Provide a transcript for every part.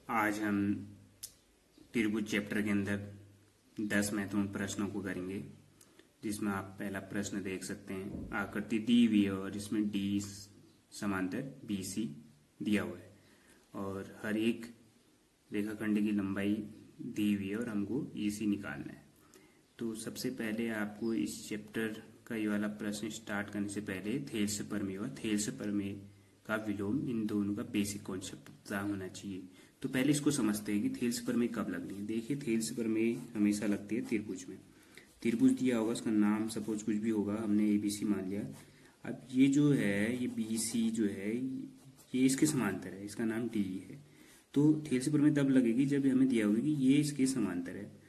आज हम त्रिभुज चैप्टर के अंदर 10 महत्वपूर्ण प्रश्नों को करेंगे, जिसमें आप पहला प्रश्न देख सकते हैं। आकृति दी हुई है और इसमें डी समांतर BC दिया हुआ है और हर एक रेखाखंड की लंबाई दी हुई है और हमको EC निकालना है। तो सबसे पहले आपको इस चैप्टर का ये वाला प्रश्न स्टार्ट करने से पहले थेल्स प्रमेय और थेल्स प्रमेय का विलोम, इन दोनों का बेसिक कॉन्सेप्ट पता होना चाहिए। तो पहले इसको समझते हैं कि थेल्स प्रमेय कब लगनी है। देखिए, थेल्स प्रमेय हमेशा लगती है त्रिभुज में। त्रिभुज दिया होगा, उसका नाम सपोज कुछ भी होगा, हमने ABC मान लिया। अब ये जो है, ये BC जो है, ये इसके समांतर है, इसका नाम D है। तो थेल्स प्रमेय तब लगेगी जब हमें दिया होगा कि ये इसके समांतर है,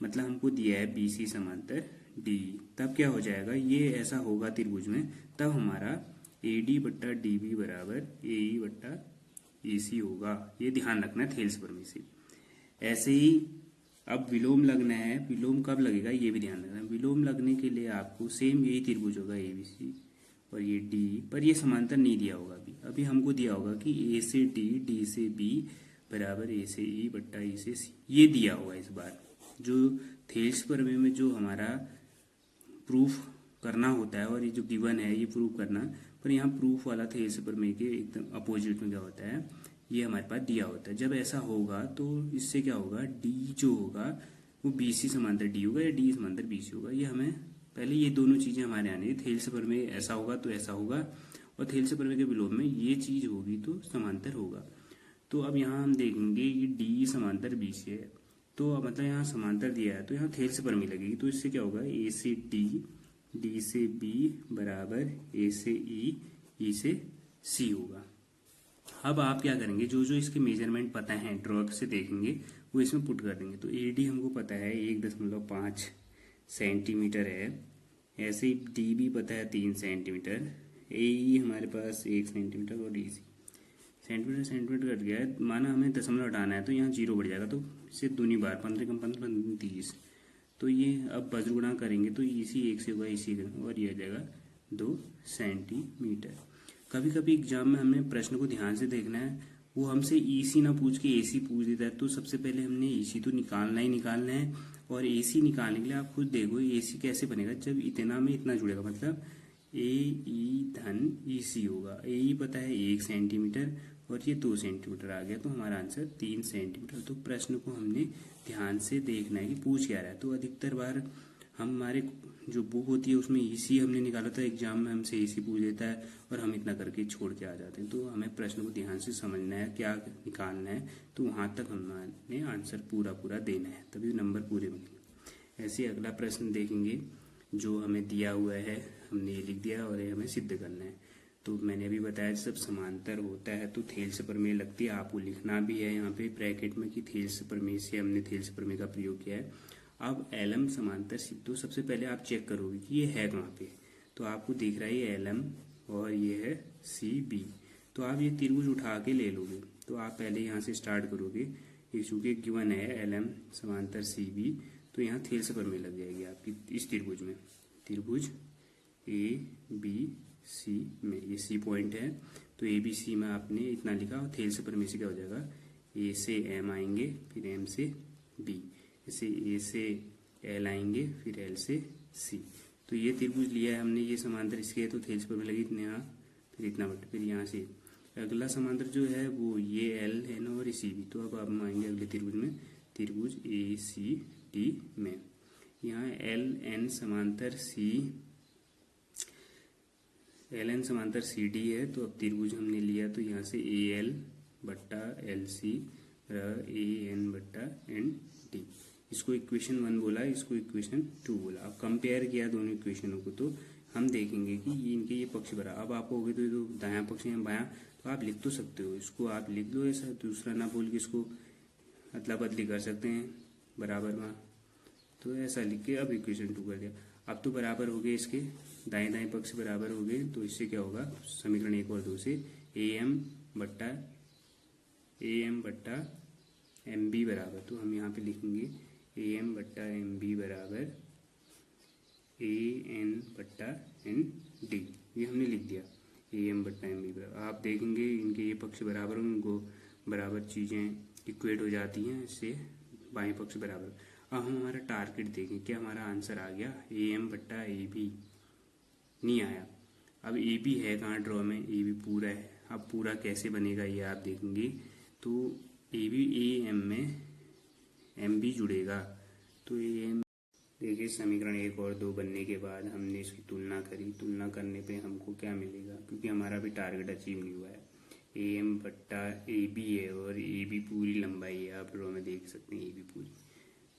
मतलब हमको दिया है BC समांतर D। तब क्या हो जाएगा, ये ऐसा होगा त्रिभुज में, तब हमारा AD बट्टा DB बराबर AE बट्टा AC होगा। ये ध्यान रखना है थेल्स प्रमेय से। ऐसे ही अब विलोम लगना है। विलोम कब लगेगा ये भी ध्यान रखना है। विलोम लगने के लिए आपको सेम यही त्रिभुज होगा ABC और ये D, पर ये समांतर नहीं दिया होगा। अभी हमको दिया होगा कि A से D, D से B बराबर A से E बट्टा E से C, ये दिया होगा। इस बार जो थेल्स प्रमेय में जो हमारा प्रूफ करना होता है और ये जो गिवन है ये प्रूफ करना, पर यहाँ प्रूफ वाला थेल्स प्रमेय के एकदम अपोजिट में क्या होता है, ये हमारे पास दिया होता है। जब ऐसा होगा तो इससे क्या होगा, D जो होगा वो BC समांतर D होगा या D समांतर BC होगा। ये हमें पहले ये दोनों चीजें हमारे आने, थेल्स प्रमेय ऐसा होगा तो ऐसा होगा, और थेल्स प्रमेय के विलोम में ये चीज होगी तो समांतर होगा। तो अब यहाँ हम देखेंगे ये D समांतर BC है, तो मतलब यहाँ समांतर दिया है तो यहाँ थेल्स प्रमेय लगेगी। तो इससे क्या होगा, A से D, D से B बराबर A से E, E से C होगा। अब आप क्या करेंगे, जो जो इसके मेजरमेंट पता है ड्रॉ से देखेंगे वो इसमें पुट कर देंगे। तो AD हमको पता है 1.5 सेंटीमीटर है, ऐसे ही DB पता है 3 सेंटीमीटर, AE हमारे पास 1 सेंटीमीटर और EC सेंटीमीटर कट गया है। माना हमें दशमलव हटाना है तो यहाँ 0 बढ़ जाएगा, तो इससे दूनी बार 15 कम 15 15 30। तो ये अब वज्र गुणा करेंगे तो EC 1 से होगा, EC और ये आ जाएगा 2 सेंटीमीटर। कभी कभी एग्जाम में हमें प्रश्न को ध्यान से देखना है, वो हमसे EC ना पूछ के AC पूछ देता है। तो सबसे पहले हमने EC तो निकालना ही निकालना है, और AC निकालने के लिए आप खुद देखो AC कैसे बनेगा। जब इतना में इतना जुड़ेगा, मतलब AE धन EC होगा। AE पता है 1 सेंटीमीटर और ये 2 सेंटीमीटर आ गया, तो हमारा आंसर 3 सेंटीमीटर। तो प्रश्न को हमने ध्यान से देखना है कि पूछ क्या रहा है। तो अधिकतर बार हमारे जो बुक होती है उसमें EC हमने निकाला था, एग्जाम में हमसे EC पूछ देता है और हम इतना करके छोड़ के आ जाते हैं। तो हमें प्रश्न को ध्यान से समझना है, क्या निकालना है, तो वहां तक हमने आंसर पूरा पूरा देना है, तभी नंबर पूरे मिलेंगे। ऐसे अगला प्रश्न देखेंगे जो हमें दिया हुआ है, हमने ये लिख दिया और ये हमें सिद्ध करना है। तो मैंने अभी बताया जब समांतर होता है तो थेल्स प्रमेय लगती है। आपको लिखना भी है यहाँ पे ब्रैकेट में कि थेल्स प्रमेय से हमने थेल्स प्रमेय का प्रयोग किया है। अब LM समांतर C, तो सबसे पहले आप चेक करोगे कि ये है कहाँ पे। तो आपको दिख रहा है ये LM और ये है CB, तो आप ये त्रिभुज उठा के ले लोगे। तो आप पहले यहाँ से स्टार्ट करोगे, ये चूंकि गिवन है LM समांतर CB, तो यहाँ थेल्स प्रमेय लग जाएगी आपकी इस त्रिभुज में। त्रिभुज ABC में ये C पॉइंट है, तो ABC में आपने इतना लिखा और थेल्स प्रमेय से क्या हो जाएगा, A से M आएंगे, फिर M से B, इसे A से L आएंगे, फिर L से C। तो ये त्रिभुज लिया है हमने, ये समांतर इसके है, तो थेल्स प्रमेय लगी इतने यहाँ, फिर इतना बट, फिर यहाँ से अगला समांतर जो है वो ये L है ना और C भी। तो अब हम आएंगे अगले त्रिभुज में, त्रिभुज ACD में। यहाँ LN समांतर CD है, तो अब त्रिभुज हमने लिया तो यहाँ से AL बट्टा LC AN बट्टा ND। इसको इक्वेशन 1 बोला, इसको इक्वेशन 2 बोला। अब कंपेयर किया दोनों इक्वेशनों को, तो हम देखेंगे कि इनके ये पक्ष बराबर। अब आप होगे तो दायां पक्ष या बायां, तो आप लिख तो सकते हो, इसको आप लिख लो ऐसा, दूसरा ना बोल के इसको अदला बदली कर सकते हैं बराबर में। तो ऐसा लिख के अब इक्वेशन 2 कर दिया। अब तो बराबर हो गए, इसके दाएं दाएं पक्ष बराबर हो गए, तो इससे क्या होगा, समीकरण 1 और 2 से AM बट्टा MB बराबर, तो हम यहाँ पे लिखेंगे AM बट्टा MB बराबर AN बट्टा ND। ये हमने लिख दिया AM बट्टा MB बराबर। आप देखेंगे इनके ये पक्ष बराबर होंगे, इनको बराबर चीज़ें इक्वेट हो जाती हैं, इससे बाएं पक्ष बराबर। अब हम हमारा टारगेट देखें, क्या हमारा आंसर आ गया? ए एम बट्टा ए बी नहीं आया। अब ए बी है कहाँ ड्रॉ में? ए बी पूरा है। अब पूरा कैसे बनेगा ये आप देखेंगे। तो ए बी ए एम में एम बी जुड़ेगा, तो ए एम। देखिए समीकरण 1 और 2 बनने के बाद हमने इसकी तुलना करी। तुलना करने पे हमको क्या मिलेगा, क्योंकि हमारा भी टारगेट अचीव नहीं हुआ है। ए एम बट्टा ए बी है और ए बी पूरी लंबाई है, आप रो में देख सकते हैं ए बी पूरी।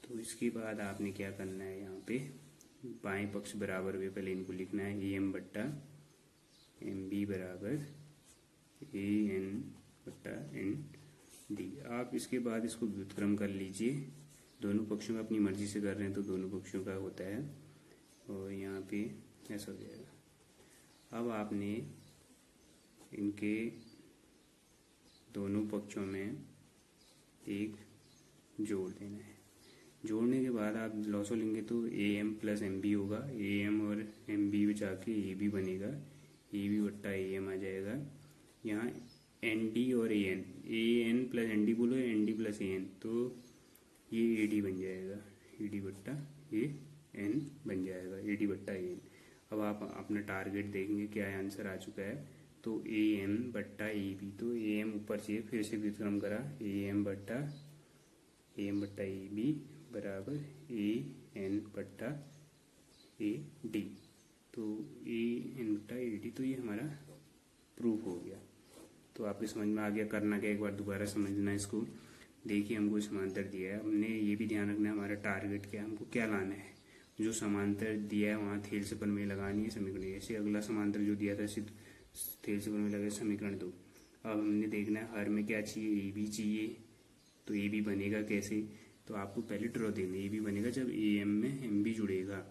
तो इसके बाद आपने क्या करना है, यहाँ पे बाएं पक्ष बराबर हुए पहले इनको लिखना है। ए एम बट्टा एम बी बराबर ए एन बट्टा एन डी। आप इसके बाद इसको व्युत्क्रम कर लीजिए। दोनों पक्षों में अपनी मर्जी से कर रहे हैं तो दोनों पक्षों का होता है, और यहाँ पे ऐसा हो जाएगा। अब आपने इनके दोनों पक्षों में एक जोड़ देना है। जोड़ने के बाद आप लॉसो लेंगे तो A M plus M B होगा। ए एम और एम बी बचा के ए बी बनेगा, ए बी बट्टा ए एम आ जाएगा। यहाँ एन डी और A N plus N D बोलो, N D plus A N, तो ये ए डी बन जाएगा, ए डी बट्टा ए एन बन जाएगा, ए डी बट्टा ए एन। अब आप अपना टारगेट देखेंगे क्या आंसर आ चुका है। तो ए एम बट्टा ए बी, तो ए एम ऊपर से फिर से व्युत्क्रम करा, ए एम बट्टा ए बी बराबर ए एन बट्टा ए डी, तो ए एन बट्टा ए डी। तो ये हमारा प्रूफ हो गया। तो आपके समझ में आ गया। करना क्या, एक बार दोबारा समझना है इसको। देखिए हमको समांतर दिया है, हमने ये भी ध्यान रखना है हमारा टारगेट क्या है, हमको क्या लाना है। जो समांतर दिया है वहाँ थेल से प्रमेय लगानी है समीकरण। ऐसे अगला समांतर जो दिया था सिर्फ थेल से प्रमेय लगे समीकरण 2। अब हमने देखना है हर में क्या चाहिए, ए बी चाहिए। तो ए बी बनेगा कैसे, तो आपको पहले ड्रॉ देना। ए बी बनेगा जब ए एम में एम बी जुड़ेगा,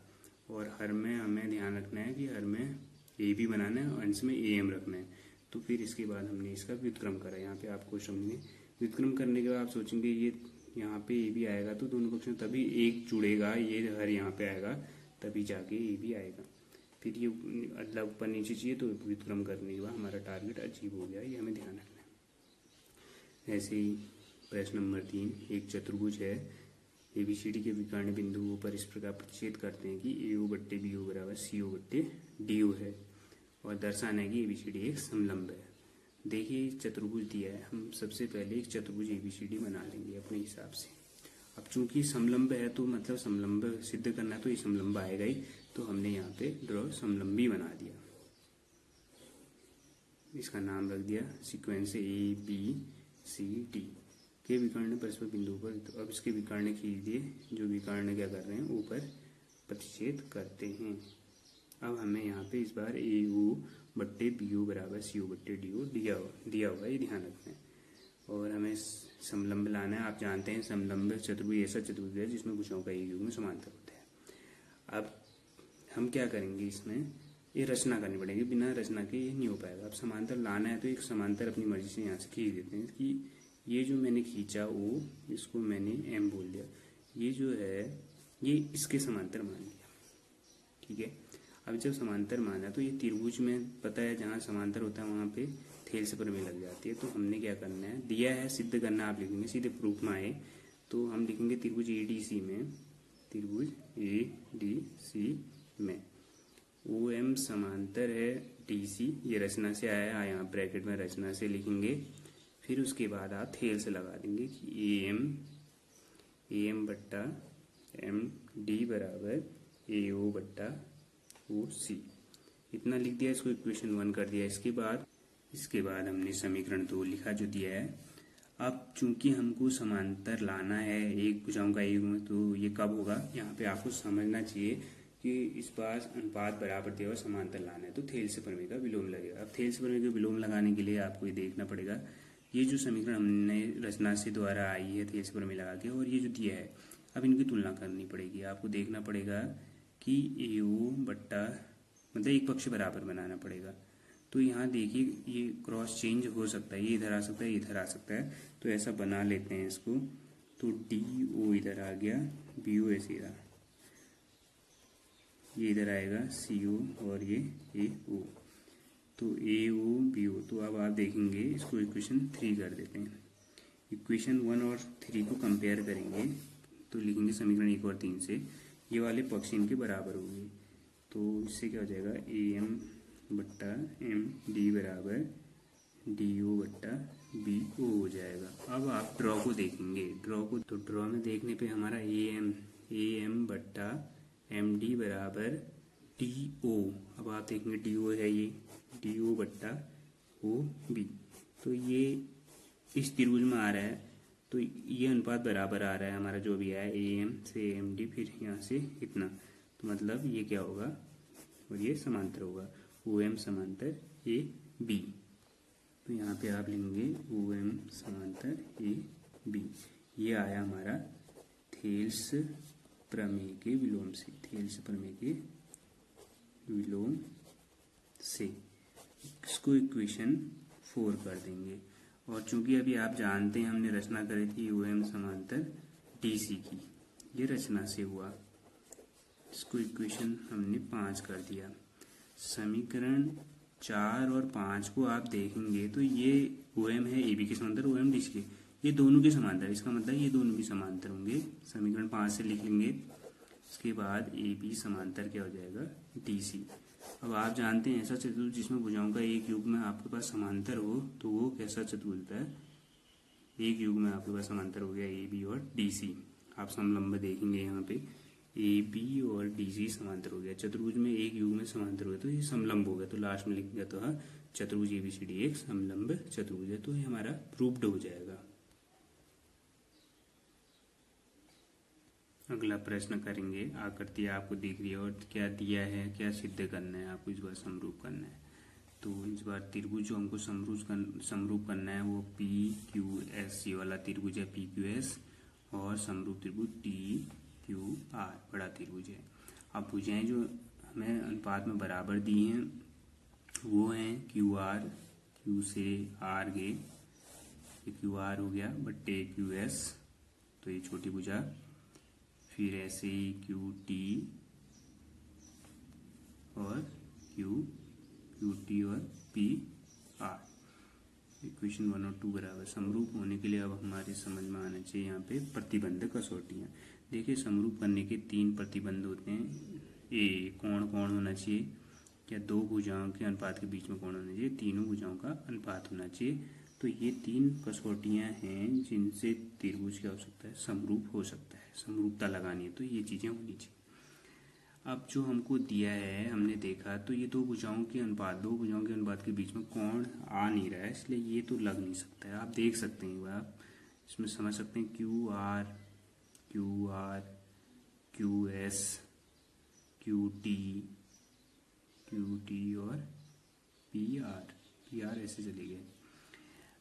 और हर में हमें ध्यान रखना है कि हर में ए बी बनाना है और अंश में ए एम रखना है। तो फिर इसके बाद हमने इसका व्युत्क्रम करा। यहाँ पे आपको समझने, व्युत्क्रम करने के बाद आप सोचेंगे ये यहाँ पे ए बी आएगा तो दोनों पक्षों तभी एक जुड़ेगा, ये हर यहाँ पे आएगा तभी जाके ए बी आएगा। फिर ये अदला ऊपर नीचे चाहिए, तो व्युत्क्रम करने के बाद हमारा टारगेट अचीव हो गया। ये हमें ध्यान रखना है। ऐसे ही प्रश्न नंबर 3, एक चतुर्भुज है। एबीसीडी के विकर्ण बिंदुओं पर इस प्रकार प्रतिच्छेद करते हैं कि ए बट्टे बी बराबर सी ओ बट्टे डी है, और दर्शाना है कि एबीसीडी एक समलंब है। देखिए चतुर्भुज दिया है, हम सबसे पहले एक चतुर्भुज एबीसीडी बना लेंगे अपने हिसाब से। अब चूंकि समलंब है तो मतलब समलंब सिद्ध करना है, तो ये समलंब आएगा ही। तो हमने यहाँ पे ड्रॉ समलंबी बना दिया, इसका नाम रख दिया sequence A B C D के विकर्ण परस्पर बिंदु पर। तो अब इसके विकर्ण खींच दिए, जो विकर्ण क्या कर रहे हैं ऊपर प्रतिच्छेद करते हैं। अब हमें यहाँ पे इस बार ए ओ बट्टे बी ओ बराबर सी ओ बट्टे डी ओ दिया होगा, ये ध्यान रखना है। और हमें समलंब लाना है। आप जानते हैं समलंब चतुर्भुज ऐसा चतुर्भुज है जिसमें भुजाओं का एक युग्म समांतर होता है। अब हम क्या करेंगे, इसमें ये रचना करनी पड़ेगी, बिना रचना के ये नहीं हो पाएगा। अब समांतर लाना है तो एक समांतर अपनी मर्जी से यहाँ से खींच देते हैं कि ये जो मैंने खींचा वो, इसको मैंने एम बोल दिया, ये जो है ये इसके समांतर मान लिया, ठीक है। अब जब समांतर माना तो ये त्रिभुज में पता है जहाँ समांतर होता है वहाँ पे थेल से प्रमेय लग जाती है। तो हमने क्या करना है, दिया है सिद्ध करना, आप लिखेंगे सीधे प्रूफ में आए तो हम लिखेंगे त्रिभुज ए डी सी में, त्रिभुज ए डी सी में ओ एम समांतर है डी सी, ये रचना से आया है, यहाँ ब्रैकेट में रचना से लिखेंगे। फिर उसके बाद आप थेल से लगा देंगे कि ए एम बट्टा एम डी बराबर ए ओ बट्टा ओ सी, इतना लिख दिया। इसको इक्वेशन 1 कर दिया। इसके बाद हमने समीकरण 2 लिखा जो दिया है। अब चूंकि हमको समांतर लाना है एक भुजाओं का युग्म, तो ये कब होगा, यहाँ पे आपको समझना चाहिए कि इस बार अनुपात बराबर दिया हुआ समांतर लाना है तो थेल से प्रमेय का विलोम लगेगा। अब थेल से प्रमेय का विलोम लगाने के लिए आपको ये देखना पड़ेगा, ये जो समीकरण हमने रचना से द्वारा आई है थेल से प्रमेय लगा के, और ये जो दिया है, अब इनकी तुलना करनी पड़ेगी। आपको देखना पड़ेगा कि ए ओ बट्टा मतलब एक पक्ष बराबर बनाना पड़ेगा। तो यहाँ देखिए ये क्रॉस चेंज हो सकता है, ये इधर आ सकता है, ये इधर आ सकता है, तो ऐसा बना लेते हैं इसको। तो डी ओ इधर आ गया, बी ओ ऐसे रहा, ये इधर आएगा सी ओ और ये ए ओ, तो ए ओ बी ओ। तो अब आप देखेंगे इसको इक्वेशन 3 कर देते हैं। इक्वेशन 1 और 3 को कंपेयर करेंगे तो लिखेंगे समीकरण 1 और 3 से ये वाले पक्ष इनके बराबर होंगे, तो इससे क्या हो जाएगा ए एम बट्टा एम डी बराबर डी ओ बट्टा बी ओ हो जाएगा। अब आप ड्रॉ को देखेंगे, ड्रॉ को तो ड्रॉ में देखने पे हमारा ए एम बट्टा एम डी बराबर डी ओ। अब आप देखेंगे डी ओ है ये, डी ओ बट्टा ओ बी, तो ये इस त्रिभुज में आ रहा है, तो ये अनुपात बराबर आ रहा है हमारा जो भी है ए एम से एम डी, फिर यहाँ से इतना, तो मतलब ये क्या होगा और ये समांतर होगा, ओ एम समांतर ए बी। तो यहाँ पे आप लेंगे ओ एम समांतर ए बी। ये आया हमारा थेल्स प्रमेय के विलोम से, थेल्स प्रमेय के विलोम से। इसको इक्वेशन 4 कर देंगे। और चूंकि अभी आप जानते हैं हमने रचना करी थी ओ एम समांतर डी सी की, ये रचना से हुआ, इसको इक्वेशन हमने 5 कर दिया। समीकरण 4 और 5 को आप देखेंगे तो ये ओ एम है ए बी के समांतर, ओ एम डी सी के, ये दोनों के समांतर, इसका मतलब ये दोनों भी समांतर होंगे। समीकरण 5 से लिख लेंगे, इसके बाद ए बी समांतर क्या हो जाएगा डी सी। अब आप जानते हैं ऐसा चतुर्भुज जिसमें भुजाओं का एक युग में आपके पास समांतर हो तो वो कैसा चतुर्भुज होता है, एक युग में आपके पास समांतर हो गया ए बी और डी सी। आप समलंब देखेंगे यहाँ पे ए बी और डी सी समांतर हो गया, चतुर्भुज में एक युग में समांतर हो गया तो ये समलंब हो गया, तो लास्ट में लिख दिया तो चतुर्भुज ए बी सी डी एक समलंब चतुर्भुज है, तो ये हमारा प्रूव्ड हो जाएगा। अगला प्रश्न करेंगे, आकृति आपको दिख रही है और क्या दिया है, क्या सिद्ध करना है, आपको इस बार समरूप करना है। तो इस बार त्रिभुज जो हमको समरूप करना है वो पी क्यू एस, ये वाला त्रिभुज है पी क्यू एस, और समरूप त्रिभुज टी क्यू आर बड़ा त्रिभुज है। अब भुजाएं जो हमें अनुपात में बराबर दी हैं वो हैं क्यू आर, क्यू से आर गए, क्यू आर हो गया बट्टे क्यू एस, तो ये छोटी भुजा, फिर ऐसे ही क्यू टी और क्यू टी और पी आर। इक्वेशन 1 और 2 बराबर। समरूप होने के लिए अब हमारे समझ में आना चाहिए यहाँ पे प्रतिबंध कसौटियाँ। देखिए समरूप करने के 3 प्रतिबंध होते हैं। ए कोण होना चाहिए, क्या दो भुजाओं के अनुपात के बीच में कोण होना चाहिए, तीनों भुजाओं का अनुपात होना चाहिए। तो ये 3 कसौटियाँ हैं जिनसे त्रिभुज क्या हो सकता है, समरूप हो सकता है। समरूपता लगानी है तो ये चीजें होनी चाहिए। अब जो हमको दिया है हमने देखा तो ये दो भुजाओं के अनुपात के बीच में कोण आ नहीं रहा है, इसलिए ये तो लग नहीं सकता है। आप देख सकते हैं, आप इसमें समझ सकते हैं Q R Q S Q T और पी आर ऐसे चले गए।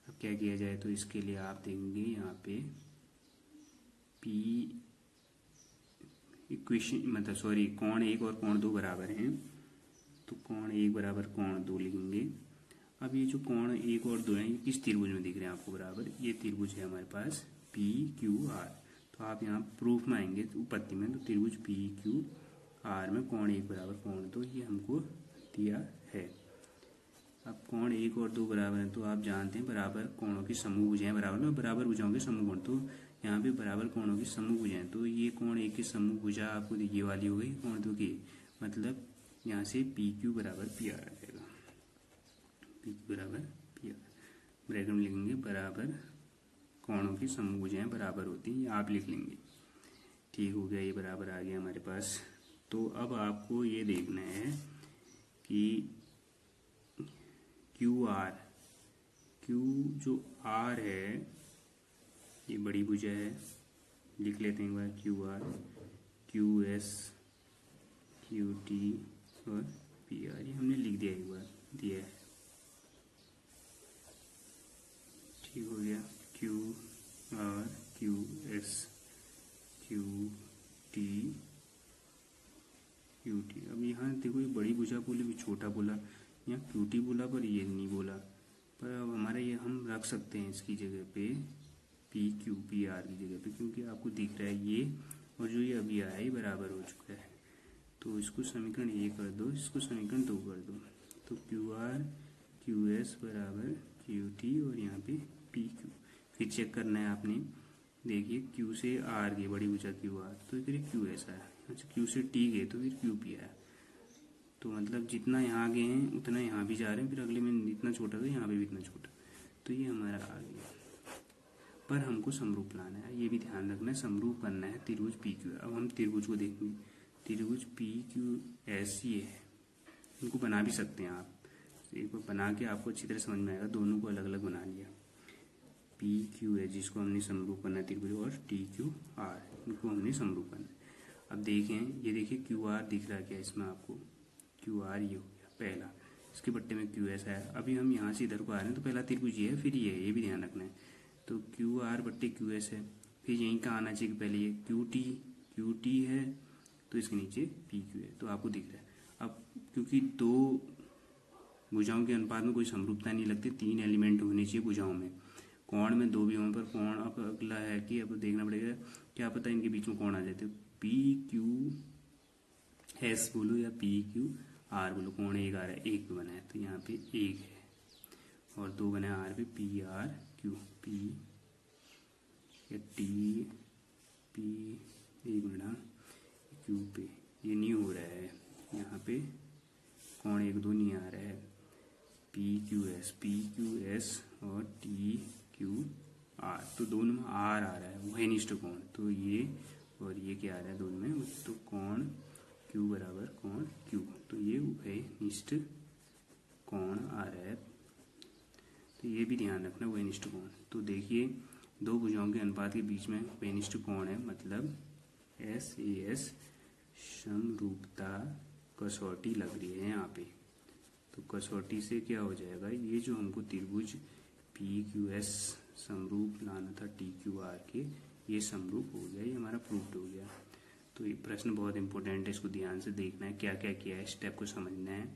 अब क्या किया जाए, तो इसके लिए आप देखेंगे यहाँ पे पी इक्वेशन मतलब सॉरी कोण 1 और कोण 2 बराबर हैं, तो कोण 1 बराबर कोण 2 लिखेंगे। अब ये जो कोण 1 और 2 हैं ये किस त्रिभुज में दिख रहे हैं आपको बराबर, ये त्रिभुज है हमारे पास पी क्यू आर। तो आप यहाँ प्रूफ में आएंगे तो उत्पत्ति में, तो त्रिभुज पी क्यू आर में कोण 1 बराबर कोण 2 ये हमको दिया है। अब कोण 1 और 2 बराबर हैं तो आप जानते हैं बराबर कोणों की समूह भुजाएं बराबर में, बराबर भुजाओं के समूह कोण, तो यहाँ पे बराबर कोणों की समूह भुजाएं, तो ये कोण 1 की समूह भुजा आपको ये वाली हो गई, कोण 2 की, मतलब यहाँ से पी क्यू बराबर पी आर आ जाएगा, पी क्यू बराबर पी आर। ब्रैकेट में लिखेंगे बराबर कोणों की समूह भुजाएं बराबर होती हैं, आप लिख लेंगे। ठीक हो गया, ये बराबर आ गया हमारे पास। तो अब आपको ये देखना है कि क्यू जो आर है ये बड़ी भुजा है, लिख लेते हैं एक बार Q R, Q S Q T और पी आर, ये हमने लिख दिया एक बार, दिया है। ठीक हो गया, Q R Q S Q T. अब यहाँ देखो ये बड़ी भुजा बोली भी छोटा बोला, यहाँ क्यूटी बोला पर ये नहीं बोला, पर अब हमारा ये हम रख सकते हैं इसकी जगह पे पी क्यू पी आर की जगह पे, क्योंकि आपको दिख रहा है ये और जो ये अभी आया है बराबर हो चुका है। तो इसको समीकरण 1 कर दो, इसको समीकरण 2 कर दो, तो क्यू आर क्यू एस बराबर क्यू टी और यहाँ पे पी क्यू। फिर चेक करना है आपने, देखिए क्यू से आर गए, बड़ी भुजा क्यू आर, तो फिर क्यू ऐसा है। अच्छा, क्यू से टी गए तो फिर क्यू पी आया। तो मतलब जितना यहाँ गए हैं उतना यहाँ भी जा रहे हैं, फिर अगले में इतना छोटा था यहाँ पे भी इतना छोटा, तो ये हमारा आ गया। पर हमको समरूप लाना है, ये भी ध्यान रखना है, समरूप करना है त्रिभुज पी क्यू। अब हम त्रिभुज को देखेंगे, त्रिभुज पी क्यू एस ये है, इनको बना भी सकते हैं आप, एक बार बना के आपको अच्छी तरह समझ में आएगा। दोनों को अलग अलग बना लिया, पी क्यू है जिसको हमने समरूप करना है त्रिभुज, और टी क्यू आर इनको हमने समरूप करना है। अब देखें, ये देखिए क्यू आर दिख रहा है क्या इसमें आपको, क्यू आर ये हो गया पहला, इसके बट्टे में क्यू एस है। अभी हम यहाँ से इधर को आ रहे हैं तो पहला त्रिभुज ये है, फिर ये है, ये भी ध्यान रखना है। तो क्यू आर बट्टे क्यू एस है, फिर यहीं का आना चाहिए पहले ये क्यू टी है, तो इसके नीचे पी क्यू है, तो आपको दिख रहा है। अब क्योंकि दो भुजाओं के अनुपात में कोई समरूपता नहीं लगती, 3 एलिमेंट होने चाहिए भुजाओं में, कोण में 2 भी होने पर कोण। अब अगला है कि अब देखना पड़ेगा क्या पता इनके बीच में कोण आ जाते, पी क्यू एस बोलो या पी क्यू आर बोलो, कोण एक आ रहा है, एक भी बना है तो यहाँ पे एक है, और 2 बना है आर पे, पी आर क्यू, पी या टी पी, एक मिनट, क्यू पे ये नहीं हो रहा है, यहाँ पे कोण 1 2 नहीं आ रहा है, पी क्यू एस और टी क्यू आर, तो दोनों में आर आ रहा है, उभयनिष्ठ कोण, तो ये और ये क्या आ रहा है दोनों में, तो कोण क्यू बराबर कोण क्यू, तो ये उभयनिष्ठ कोण आ रहा है, तो ये भी ध्यान रखना उभयनिष्ठ कोण। तो देखिए दो भुजाओं के अनुपात के बीच में उभयनिष्ठ कोण है, मतलब एस ए एस समरूपता कसौटी लग रही है यहाँ पे। तो कसौटी से क्या हो जाएगा, ये जो हमको त्रिभुज पी क्यू एस समरूप लाना था टी क्यू आर के, ये समरूप हो गया, ये हमारा प्रूव्ड हो गया। तो ये प्रश्न बहुत इंपॉर्टेंट है, इसको ध्यान से देखना है, क्या क्या किया है, स्टेप को समझना है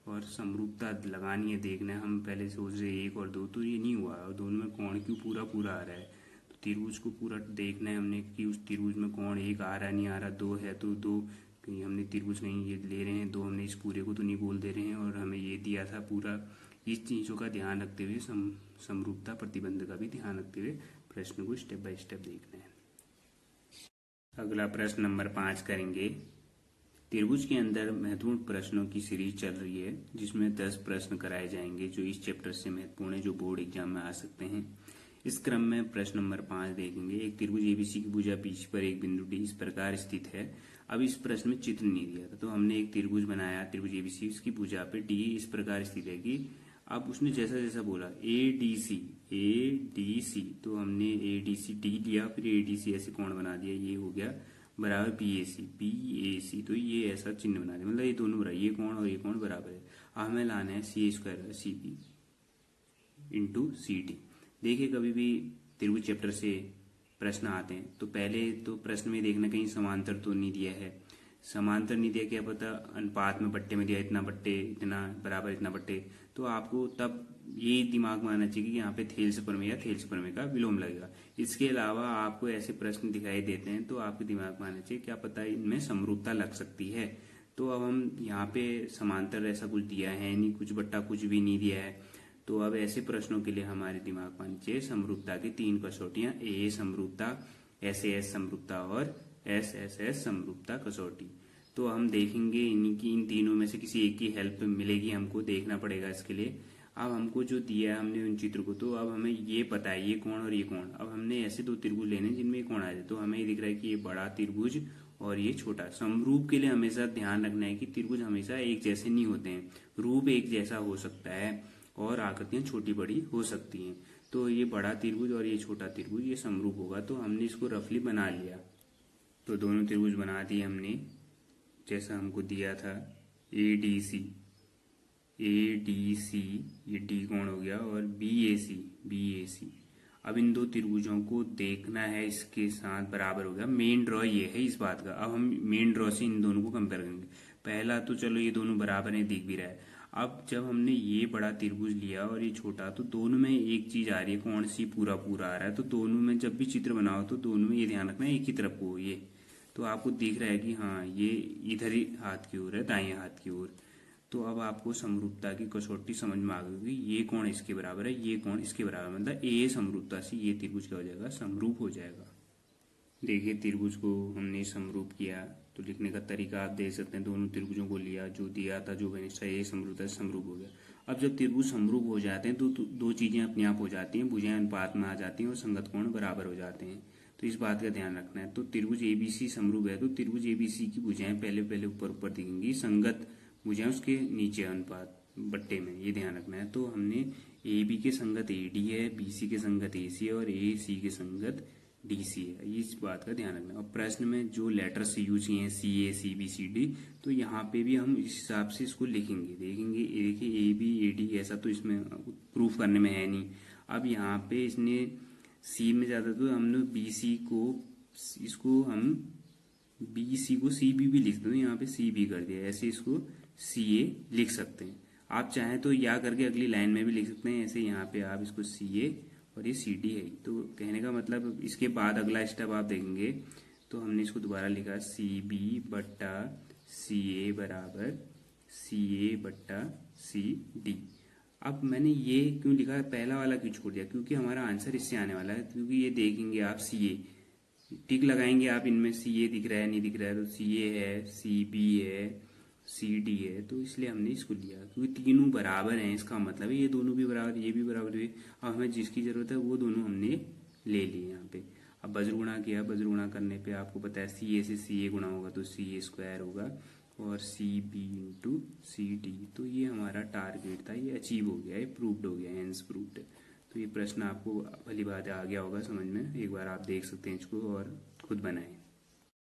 और समरूपता लगानी है, देखना है। हम पहले सोच रहे 1 और 2, तो ये नहीं हुआ, और दोनों में कोण क्यों पूरा पूरा आ रहा है, तो त्रिभुज को पूरा देखना है हमने कि उस त्रिभुज में कोण 1 आ रहा नहीं आ रहा, 2 है तो 2, कहीं हमने त्रिभुज नहीं ये ले रहे हैं 2, हमने इस पूरे को तो नहीं बोल दे रहे हैं, और हमें ये दिया था पूरा। इस चीज़ों का ध्यान रखते हुए समरूपता प्रतिबंध का भी ध्यान रखते हुए प्रश्न को स्टेप बाय स्टेप देखना है। अगला प्रश्न नंबर 5 करेंगे। त्रिभुज के अंदर महत्वपूर्ण प्रश्नों की सीरीज चल रही है, जिसमें 10 प्रश्न कराए जाएंगे जो इस चैप्टर से महत्वपूर्ण है, जो बोर्ड एग्जाम में आ सकते हैं। इस क्रम में प्रश्न नंबर 5 देखेंगे। एक त्रिभुज एबीसी की भुजा पीछे पर एक बिंदु डी इस प्रकार स्थित है। अब इस प्रश्न में चित्र नहीं दिया था, तो हमने एक त्रिभुज बनाया, त्रिभुज एबीसी, उसकी भुजा पे डी इस प्रकार स्थित है कि, अब उसने जैसा जैसा बोला ए डी सी, तो हमने ए डी सी डी लिया, फिर ए डी सी ऐसे कोण बना दिया, ये हो गया बराबर पी ए सी, तो ये ऐसा चिन्ह बना दिया, मतलब ये दोनों बराबर, ये कोण और ये कोण बराबर है। अब हमें लाना है C square C P into C T. देखिए कभी भी त्रिभुज चैप्टर से प्रश्न आते हैं तो पहले तो प्रश्न में देखना कहीं समांतर तो नहीं दिया है, समांतर नहीं दिया, क्या पता अनुपात में बट्टे में दिया, इतना बट्टे इतना बराबर इतना बट्टे, तो आपको तब ये दिमाग में आना चाहिए कि यहाँ पे थेल्स प्रमेय या थेल्स प्रमेय का विलोम लगेगा। इसके अलावा आपको ऐसे प्रश्न दिखाई देते हैं तो आपके दिमाग में आना चाहिए क्या पता इनमें समरूपता लग सकती है। तो अब हम यहाँ पे समांतर ऐसा कुछ दिया है नहीं, कुछ बट्टा कुछ भी नहीं दिया है, तो अब ऐसे प्रश्नों के लिए हमारे दिमाग में आनी चाहिए समरूपता की 3 कसौटियां, ए समरूपता, एस समरूपता और एस समरूपता कसौटी। तो हम देखेंगे इन्हीं की, इन तीनों में से किसी एक की हेल्प मिलेगी, हमको देखना पड़ेगा इसके लिए। अब हमको जो दिया है हमने उन चित्र को, तो अब हमें ये पता है ये कोण और ये कोण, अब हमने ऐसे 2 त्रिभुज लेने जिनमें कोण आ जाए, तो हमें ये दिख रहा है कि ये बड़ा त्रिभुज और ये छोटा। समरूप के लिए हमेशा ध्यान रखना है कि त्रिभुज हमेशा एक जैसे नहीं होते हैं, रूप एक जैसा हो सकता है और आकृतियां छोटी बड़ी हो सकती हैं। तो ये बड़ा त्रिभुज और ये छोटा त्रिभुज ये समरूप होगा, तो हमने इसको रफली बना लिया। तो दोनों त्रिभुज बना दिए हमने जैसा हमको दिया था, ए डी सी ये डी कोण हो गया, और बी ए सी। अब इन 2 त्रिभुजों को देखना है, इसके साथ बराबर हो गया, मेन ड्रॉ ये है इस बात का। अब हम मेन ड्रॉ से इन दोनों को कंपेयर करेंगे। पहला तो चलो ये दोनों बराबर है, दिख भी रहा है। अब जब हमने ये बड़ा त्रिभुज लिया और ये छोटा, तो दोनों में एक चीज आ रही है, कोण सी पूरा पूरा आ रहा है, तो दोनों में जब भी चित्र बनाओ तो दोनों में ये ध्यान रखना है एक ही तरफ को ये, तो आपको दिख रहा है कि हाँ ये इधर ही हाथ की ओर है, दाएं हाथ की ओर। तो अब आपको समरूपता की कसौटी समझ में आ गई, ये कोण इसके बराबर है, ये कोण इसके बराबर, मतलब ए समरूपता से ये त्रिभुज क्या हो जाएगा, समरूप हो जाएगा। देखिए त्रिभुज को हमने समरूप किया, तो लिखने का तरीका आप देख सकते हैं, दोनों त्रिभुजों को लिया, जो दिया था जो घनिष्ठता ए समरूपता से समरूप हो गया। अब जब त्रिभुज समरूप हो जाते हैं तो दो चीजें अपने आप हो जाती हैं, भुजाएं अनुपात में आ जाती हैं और संगत कोण बराबर हो जाते हैं। तो इस बात का ध्यान रखना है। तो त्रिभुज एबीसी समरूप है तो त्रिभुज एबीसी की भुजाएं पहले पहले ऊपर ऊपर दिखेंगी, संगत भुजाएं उसके नीचे अनुपात बट्टे में, ये ध्यान रखना है। तो हमने ए बी के संगत ए डी है, बी सी के संगत ए सी है और ए सी के संगत डी सी है, इस बात का ध्यान रखना। और प्रश्न में जो लेटर्स यूज किए हैं सी ए सी बी सी डी, तो यहाँ पे भी हम इस हिसाब से इसको लिखेंगे। देखेंगे देखिए ए बी ए डी ऐसा तो इसमें प्रूफ करने में है नहीं। अब यहाँ पे इसने सी में ज्यादा, तो हमने बी सी को, इसको हम बी सी को सी बी भी लिख दो, यहाँ पे सी बी कर दिया, ऐसे इसको सी ए लिख सकते हैं। आप चाहें तो या करके अगली लाइन में भी लिख सकते हैं, ऐसे यहाँ पे आप इसको सी ए और ये सी डी है। तो कहने का मतलब इसके बाद अगला स्टेप आप देखेंगे, तो हमने इसको दोबारा लिखा सी बी बट्टा सी ए बराबर सी ए बट्टा सी डी। अब मैंने ये क्यों लिखा, पहला वाला क्यों छोड़ दिया, क्योंकि हमारा आंसर इससे आने वाला है। क्योंकि ये देखेंगे आप सी ए टिक लगाएंगे आप, इनमें सी ए दिख रहा है नहीं दिख रहा है, तो सी ए है, सी बी है, सी डी है, तो इसलिए हमने इसको लिया। क्योंकि तीनों बराबर हैं, इसका मतलब है ये दोनों भी बराबर, ये भी बराबर हुए। अब हमें जिसकी जरूरत है वो दोनों हमने ले लिए यहाँ पे। अब बज्र गुणा किया, बज्र गुणा करने पे आपको पता है सी ए से सी ए गुणा होगा तो सी ए स्क्वायर होगा और C B into C D. तो ये हमारा टारगेट था, ये अचीव हो गया, ये प्रूव्ड हो गया, हेंस प्रूव्ड। तो ये प्रश्न आपको भली बात आ गया होगा समझ में, एक बार आप देख सकते हैं इसको और खुद बनाएं।